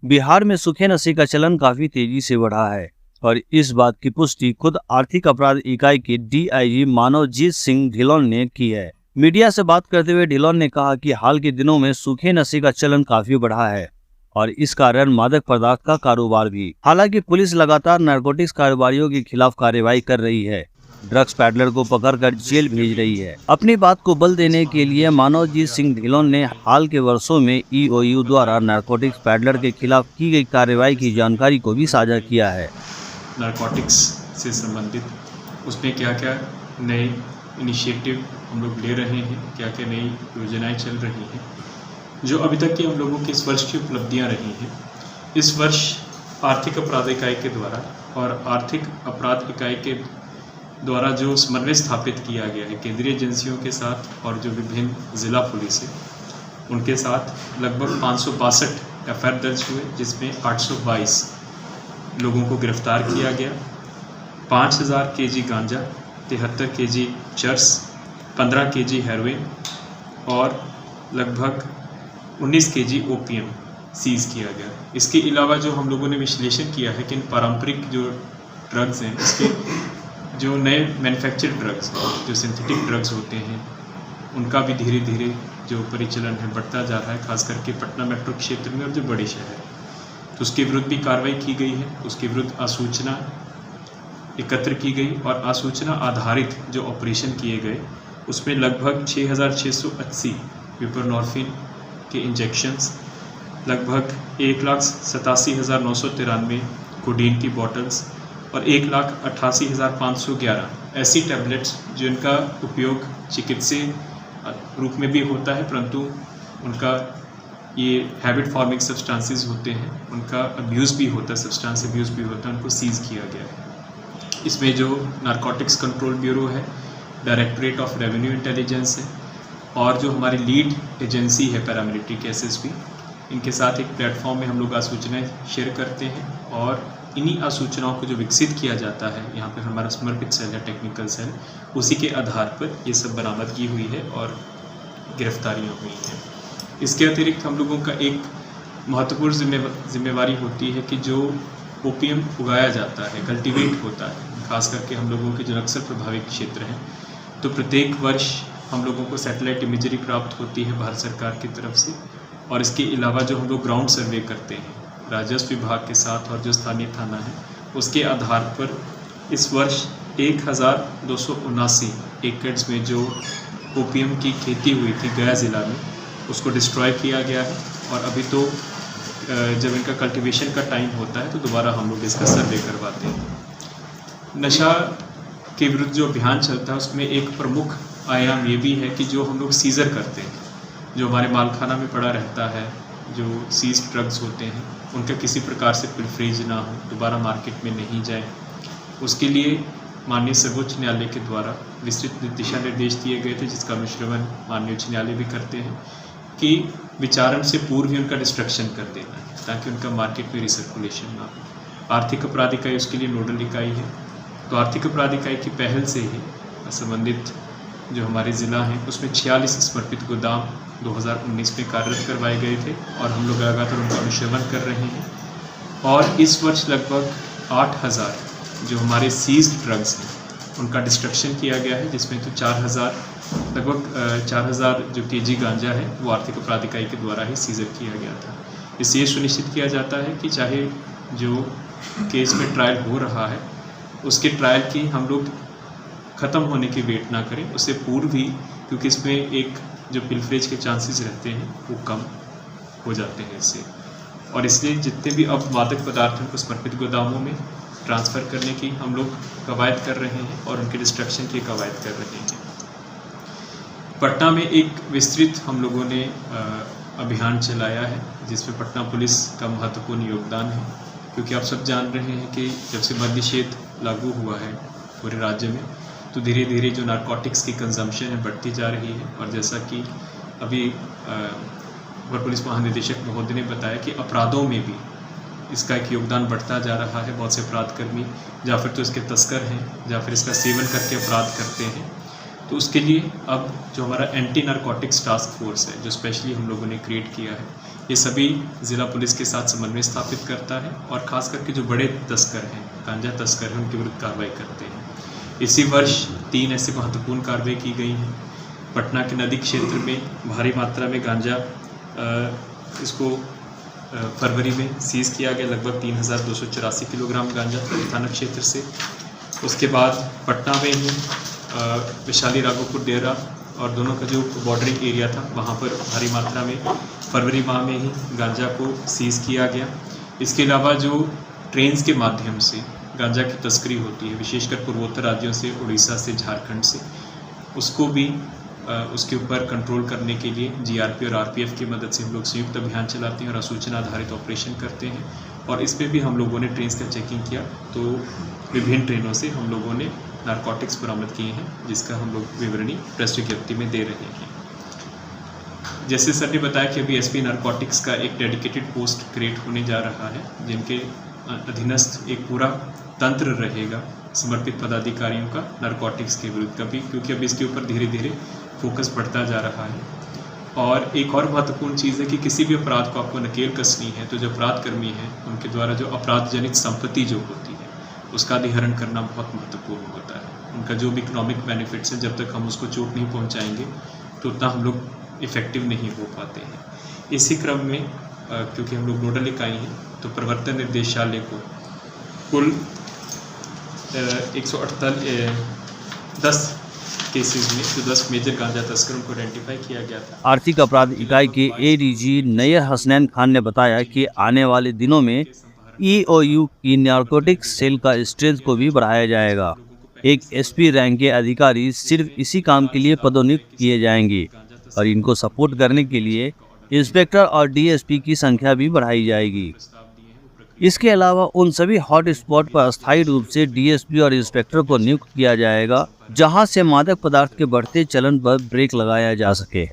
बिहार में सूखे नशे का चलन काफी तेजी से बढ़ा है और इस बात की पुष्टि खुद आर्थिक अपराध इकाई के डीआईजी मानवजीत सिंह ढिल्लोन ने की है। मीडिया से बात करते हुए ढिल्लोन ने कहा कि हाल के दिनों में सूखे नशे का चलन काफी बढ़ा है और इस कारण मादक पदार्थ का कारोबार भी। हालांकि पुलिस लगातार नारकोटिक्स कारोबारियों के खिलाफ कार्रवाई कर रही है, ड्रग्स पैडलर को पकड़कर जेल भेज रही है। अपनी बात को बल देने के लिए मानवजीत सिंह ढिल्लोन ने हाल के वर्षों में ईओयू द्वारा नारकोटिक्स पैडलर के खिलाफ की गई कार्रवाई की जानकारी को भी साझा किया है। नारकोटिक्स से संबंधित उसमें क्या क्या नए इनिशिएटिव हम लोग ले रहे हैं, क्या क्या नई योजनाएं चल रही हैं, जो अभी तक की हम लोगों की इस वर्ष की उपलब्धियां रही हैं। इस वर्ष आर्थिक अपराध इकाई के द्वारा और आर्थिक अपराध इकाई के द्वारा जो समन्वय स्थापित किया गया है केंद्रीय एजेंसियों के साथ और जो विभिन्न ज़िला पुलिस है उनके साथ, लगभग 562 एफआईआर दर्ज हुए, जिसमें 822 लोगों को गिरफ्तार किया गया। 5000 केजी गांजा, 73 केजी चरस, 15 केजी हेरोइन और लगभग 19 केजी ओपीएम सीज किया गया। इसके अलावा जो हम लोगों ने विश्लेषण किया है कि इन पारंपरिक जो ड्रग्स हैं, इसके जो नए मैन्युफैक्चर्ड ड्रग्स, जो सिंथेटिक ड्रग्स होते हैं, उनका भी धीरे धीरे जो परिचलन है बढ़ता जा रहा है, खास करके पटना मेट्रो क्षेत्र में और जो बड़े शहर। तो उसके विरुद्ध भी कार्रवाई की गई है, उसके विरुद्ध आसूचना एकत्र की गई और आसूचना आधारित जो ऑपरेशन किए गए उसमें लगभग 6680 बुप्रेनोर्फिन के इंजेक्शंस, लगभग 1,87,993 कोडीन की बॉटल्स और 1,88,511 ऐसी टैबलेट्स जिनका उपयोग चिकित्सीय रूप में भी होता है, परंतु उनका ये हैबिट फॉर्मिंग सब्सटेंसेस होते हैं, उनका अब्यूज़ भी होता है, सब्सटेंस अब्यूज़ भी होता है, उनको सीज़ किया गया है। इसमें जो नारकोटिक्स कंट्रोल ब्यूरो है, डायरेक्टरेट ऑफ रेवेन्यू इंटेलिजेंस है और जो हमारी लीड एजेंसी है पैरामिलिट्री एसएसपी, इनके साथ एक प्लेटफॉर्म में हम लोग आसूचनाएँ शेयर करते हैं और इन्हीं आसूचनाओं को जो विकसित किया जाता है, यहाँ पे हमारा समर्पित सेल है, टेक्निकल सेल, उसी के आधार पर ये सब बरामदगी हुई है और गिरफ्तारियाँ हुई हैं। इसके अतिरिक्त हम लोगों का एक महत्वपूर्ण जिम्मेवारी होती है कि जो ओपीएम उगाया जाता है, कल्टीवेट होता है, खास करके हम लोगों के जो नक्सल प्रभावित क्षेत्र हैं, तो प्रत्येक वर्ष हम लोगों को सैटेलाइट इमेजरी प्राप्त होती है भारत सरकार की तरफ से और इसके अलावा जो हम लोग ग्राउंड सर्वे करते हैं राजस्व विभाग के साथ और जो स्थानीय थाना है, उसके आधार पर इस वर्ष 1279 एकड़ में जो ओपीएम की खेती हुई थी गया ज़िला में, उसको डिस्ट्रॉय किया गया है और अभी तो जब इनका कल्टीवेशन का टाइम होता है तो दोबारा हम लोग इसका सर्वे करवाते हैं। नशा के विरुद्ध जो अभियान चलता है उसमें एक प्रमुख आयाम ये भी है कि जो हम लोग सीज़र करते हैं, जो हमारे मालखाना में पड़ा रहता है, जो सीज ड्रग्स होते हैं, उनका किसी प्रकार से पिलफरेज ना हो, दोबारा मार्केट में नहीं जाए, उसके लिए माननीय सर्वोच्च न्यायालय के द्वारा विस्तृत दिशा निर्देश दिए गए थे, जिसका अनुश्रवण माननीय उच्च न्यायालय भी करते हैं कि विचारण से पूर्व ही उनका डिस्ट्रक्शन कर देना है ताकि उनका मार्केट में रिसर्कुलेशन ना हो। आर्थिक अपराध इकाई उसके लिए नोडल इकाई है, तो आर्थिक अपराध इकाई की पहल से ही संबंधित जो हमारे ज़िला हैं उसमें 46 समर्पित गोदाम 2019 में कार्यरत करवाए गए थे और हम लोग लगातार उनका अनुश्रवण कर रहे हैं और इस वर्ष लगभग 8000 जो हमारे सीज्ड ड्रग्स हैं उनका डिस्ट्रक्शन किया गया है, जिसमें तो 4000 जो केजी गांजा है वो आर्थिक अपराध इकाई के द्वारा ही सीजर किया गया था। इससे ये सुनिश्चित किया जाता है कि चाहे जो केस में ट्रायल हो रहा है उसके ट्रायल की हम लोग ख़त्म होने की वेट ना करें, उससे पूर्व ही, क्योंकि इसमें एक जो पिलफरेज के चांसेस रहते हैं वो कम हो जाते हैं इससे, और इसलिए जितने भी अब मादक पदार्थों को समर्पित गोदामों में ट्रांसफ़र करने की हम लोग कवायद कर रहे हैं और उनके डिस्ट्रक्शन की कवायद कर रहे हैं। पटना में एक विस्तृत हम लोगों ने अभियान चलाया है जिसमें पटना पुलिस का महत्वपूर्ण योगदान है, क्योंकि आप सब जान रहे हैं कि जब से मद्य निषेध लागू हुआ है पूरे राज्य में तो धीरे धीरे जो नारकोटिक्स की कंजम्पशन है बढ़ती जा रही है और जैसा कि अभी अपर पुलिस महानिदेशक महोदय ने बताया कि अपराधों में भी इसका एक योगदान बढ़ता जा रहा है। बहुत से अपराधकर्मी या फिर तो इसके तस्कर हैं या फिर इसका सेवन करके अपराध करते हैं, तो उसके लिए अब जो हमारा एंटी नारकोटिक्स टास्क फोर्स है जो स्पेशली हम लोगों ने क्रिएट किया है, ये सभी ज़िला पुलिस के साथ समन्वय स्थापित करता है और ख़ास करके जो बड़े तस्कर हैं, गांजा तस्कर हैं, उनके विरुद्ध कार्रवाई करते हैं। इसी वर्ष 3 ऐसे महत्वपूर्ण कार्रवाई की गई हैं। पटना के नदी क्षेत्र में भारी मात्रा में गांजा इसको फरवरी में सीज़ किया गया, लगभग 3284 किलोग्राम गांजा थाना क्षेत्र से। उसके बाद पटना में ही वैशाली राघोपुर डेरा और दोनों का जो बॉर्डरिंग एरिया था वहाँ पर भारी मात्रा में फरवरी माह में ही गांजा को सीज़ किया गया। इसके अलावा जो ट्रेन्स के माध्यम से गांजा की तस्करी होती है, विशेषकर पूर्वोत्तर राज्यों से, उड़ीसा से, झारखंड से, उसको भी उसके ऊपर कंट्रोल करने के लिए जीआरपी और आरपीएफ की मदद से हम लोग संयुक्त अभियान चलाते हैं और सूचना आधारित ऑपरेशन करते हैं। और इस पे भी हम लोगों ने ट्रेन्स का चेकिंग किया तो विभिन्न ट्रेनों से हम लोगों ने नारकोटिक्स बरामद किए हैं, जिसका हम लोग विवरणी प्रेस विज्ञप्ति में दे रहे हैं। जैसे सर ने बताया कि अभी एसपी नारकोटिक्स का एक डेडिकेटेड पोस्ट क्रिएट होने जा रहा है, जिनके अधीनस्थ एक पूरा तंत्र रहेगा समर्पित पदाधिकारियों का नारकोटिक्स के विरुद्ध का भी, क्योंकि अब इसके ऊपर धीरे धीरे फोकस बढ़ता जा रहा है। और एक और महत्वपूर्ण चीज़ है कि किसी भी अपराध को आपको नकेल कसनी है तो जो अपराधकर्मी हैं उनके द्वारा जो अपराध जनित संपत्ति जो होती है उसका अधिहरण करना बहुत महत्वपूर्ण होता है। उनका जो भी इकोनॉमिक बेनिफिट्स हैं, जब तक हम उसको चोट नहीं पहुंचाएंगे तो उतना हम लोग इफ़ेक्टिव नहीं हो पाते हैं। इसी क्रम में क्योंकि हम लोग नोडल इकाई हैं तो प्रवर्तन निर्देशालय को कुल 10 केसेस में जो 10 मेजर गांजा तस्करों को आइडेंटिफाई किया गया था। आर्थिक अपराध इकाई के एडीजी नैयर हसनैन खान ने बताया कि आने वाले दिनों में ईओयू की नारकोटिक्स सेल का स्ट्रेंथ को भी बढ़ाया जाएगा। एक एसपी रैंक के अधिकारी सिर्फ इसी काम के लिए पदोन्नत किए जाएंगे और इनको सपोर्ट करने के लिए इंस्पेक्टर और डीएसपी की संख्या भी बढ़ाई जाएगी। इसके अलावा उन सभी हॉट स्पॉट पर अस्थायी रूप से डीएसपी और इंस्पेक्टर को नियुक्त किया जाएगा, जहां से मादक पदार्थ के बढ़ते चलन पर ब्रेक लगाया जा सके।